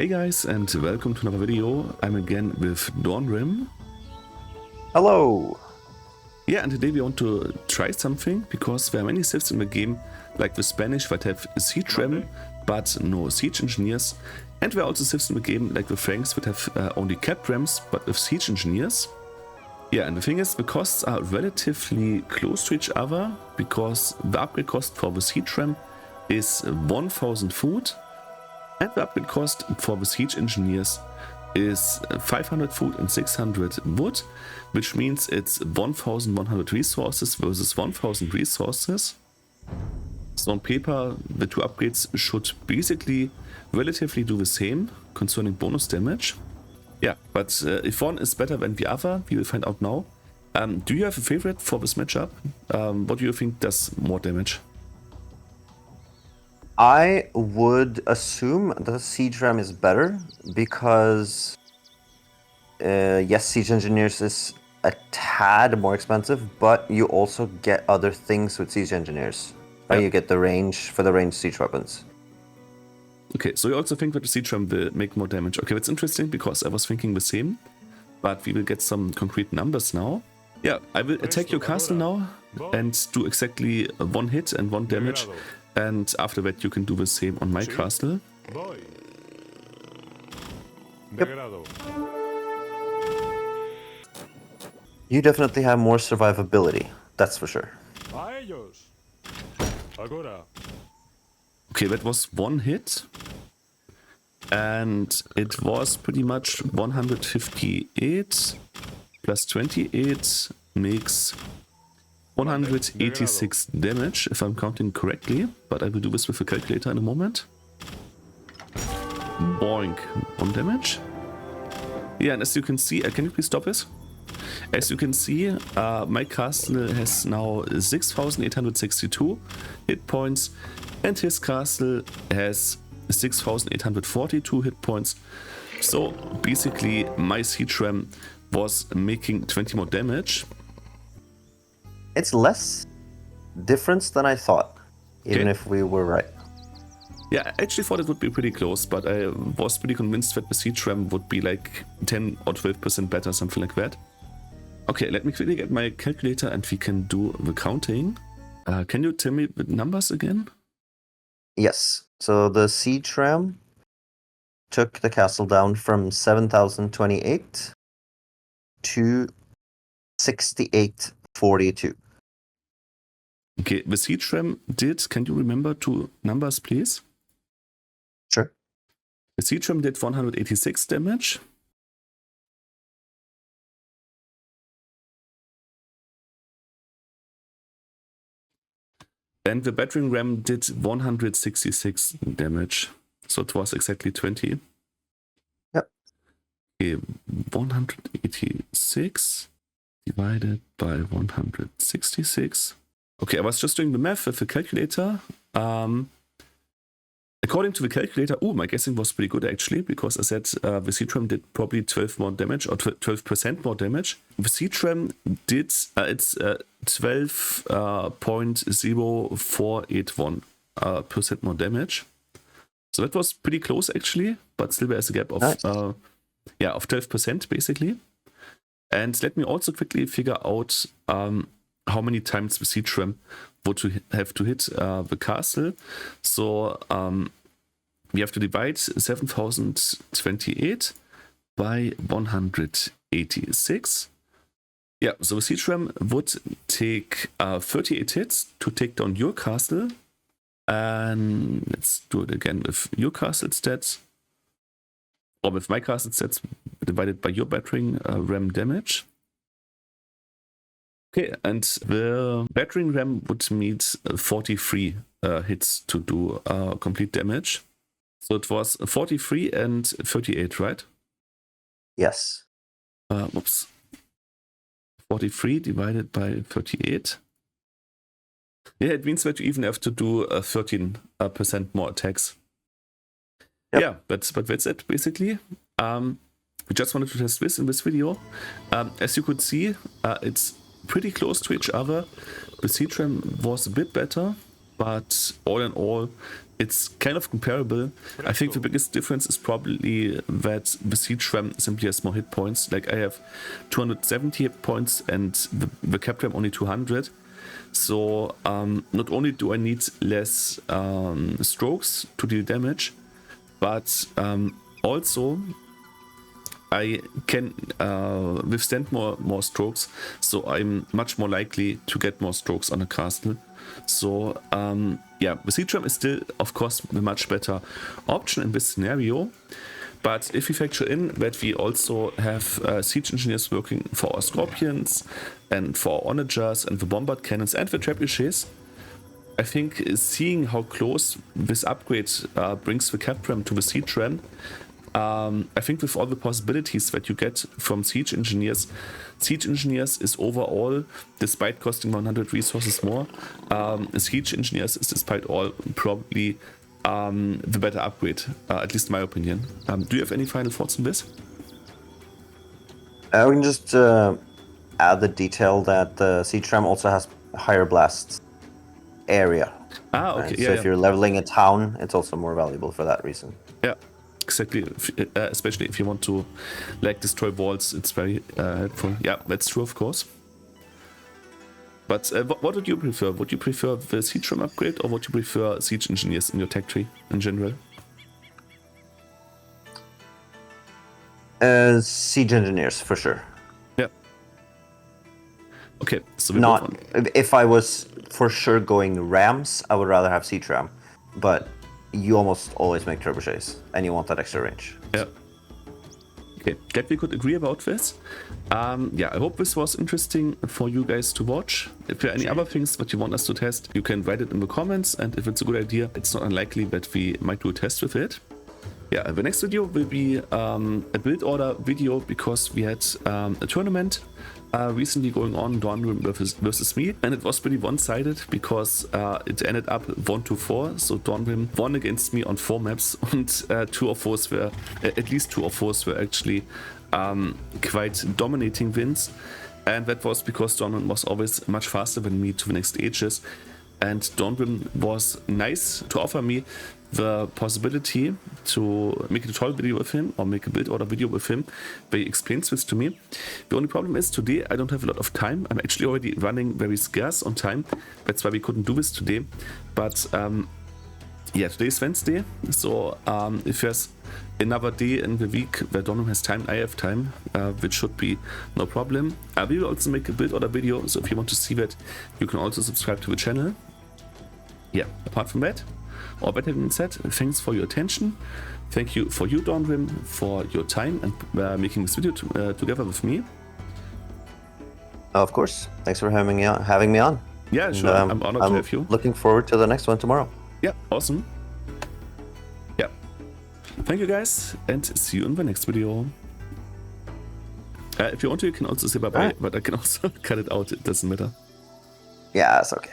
Hey guys, and welcome to another video. I'm again with Dawnrim. Hello! Yeah, and today we want to try something because there are many civs in the game, like the Spanish that have siege ram but no siege engineers, and there are also civs in the game, like the Franks, that have only capped rams but with siege engineers. Yeah, and the thing is, the costs are relatively close to each other because the upgrade cost for the siege ram is 1000 food. And the upgrade cost for the siege engineers is 500 food and 600 wood, which means it's 1100 resources versus 1000 resources. So on paper, the two upgrades should basically relatively do the same concerning bonus damage. Yeah, but if one is better than the other, we will find out now. Do you have a favorite for this matchup? What do you think does more damage? I would assume the Siege Ram is better because, yes, Siege Engineers is a tad more expensive, but you also get other things with Siege Engineers. Right? Yeah. You get the range for the ranged siege weapons. Okay, so you also think that the siege ram will make more damage. Okay, that's interesting because I was thinking the same, but we will get some concrete numbers now. Yeah, I will attack your castle now and do exactly one hit and one damage, and after that you can do the same on my castle. Yep. You definitely have more survivability, that's for sure. Okay, that was one hit, and it was pretty much 158 plus 28 makes 186 damage, if I'm counting correctly, but I will do this with a calculator in a moment. Boink, 1 damage. Yeah, and as you can see, can you please stop this? As you can see, my castle has now 6862 hit points, and his castle has 6842 hit points. So basically, my siege ram was making 20 more damage. It's less difference than I thought, even if we were right. Yeah, I actually thought it would be pretty close, but I was pretty convinced that the siege ram would be like 10 or 12% better, something like that. Okay, let me quickly get my calculator and we can do the counting. Can you tell me the numbers again? Yes, so the Siege Ram took the castle down from 7,028 to 6842. Okay, the siege ram did, can you remember two numbers, please? Sure. The siege ram did 186 damage. And the battering ram did 166 damage. So it was exactly 20. Yep. Okay, 186 divided by 166. Okay, I was just doing the math with the calculator. According to the calculator, my guessing was pretty good actually, because I said the siege ram did probably 12 more damage, or 12% more damage. The siege ram did, it's 12.0481% more damage. So that was pretty close actually, but still there's a gap of, nice. Of 12% basically. And let me also quickly figure out how many times the siege ram would have to hit the castle. So we have to divide 7028 by 186. Yeah, so the siege ram would take 38 hits to take down your castle. And let's do it again with your castle stats. Or with my castle stats divided by your battering ram damage. Okay, and the battering ram would need 43 hits to do complete damage. So it was 43 and 38, right? Yes. Oops. 43 divided by 38. Yeah, it means that you even have to do 13% more attacks. Yep. Yeah, but that's it basically. We just wanted to test this in this video. As you could see, it's pretty close to each other. The siege ram was a bit better, but all in all, it's kind of comparable. I think the biggest difference is probably that the Siege Ram simply has more hit points. Like I have 270 hit points and the Cap Ram only 200. So not only do I need less strokes to deal damage, but also I can withstand more strokes, so I'm much more likely to get more strokes on a castle. So yeah, the Siege Ram is still, of course, a much better option in this scenario. But if we factor in that we also have siege engineers working for our scorpions and for our onagers and the bombard cannons and the trebuchets, I think seeing how close this upgrade brings the Cap Ram to the Siege Ram, I think with all the possibilities that you get from Siege Engineers is overall, despite costing 100 resources more, Siege Engineers is despite all probably the better upgrade, at least in my opinion. Do you have any final thoughts on this? I can just add the detail that the Siege Ram also has higher blast area. Ah, okay. Right? Yeah, so if you're leveling a town, it's also more valuable for that reason. Yeah, exactly. Especially if you want to like destroy walls, it's very helpful. Yeah, that's true, of course. But what would you prefer? Would you prefer the Siege Ram upgrade, or would you prefer Siege Engineers in your tech tree in general? Siege Engineers, for sure. Yeah. Okay, so not if I was for sure going Rams, I would rather have Siege Ram, but you almost always make trebuchets, and you want that extra range. Yeah. Okay, glad we could agree about this. Yeah, I hope this was interesting for you guys to watch. If there are any other things that you want us to test, you can write it in the comments, and if it's a good idea, it's not unlikely that we might do a test with it. Yeah, the next video will be a build order video, because we had a tournament recently going on, Dawnrim versus me, and it was pretty one-sided because it ended up 1-4. So Dawnrim won against me on 4 maps, and at least two of those were actually quite dominating wins, and that was because Dawnrim was always much faster than me to the next stages. And Dawnrim was nice to offer me the possibility to make a tutorial video with him, or make a build order video with him, where he explains this to me. The only problem is today I don't have a lot of time. I'm actually already running very scarce on time. That's why we couldn't do this today. But yeah, today is Wednesday, so if there's another day in the week where Dawnrim has time, I have time, which should be no problem. We will also make a build order video, so if you want to see that, you can also subscribe to the channel. Yeah, apart from that, or better than said, thanks for your attention. Thank you for you, Dawnrim, for your time and making this video together with me. Of course. Thanks for having me on. Yeah, sure. I'm honored to have you. Looking forward to the next one tomorrow. Yeah, awesome. Yeah. Thank you, guys, and see you in the next video. If you want to, you can also say bye-bye, but I can also cut it out. It doesn't matter. Yeah, that's okay.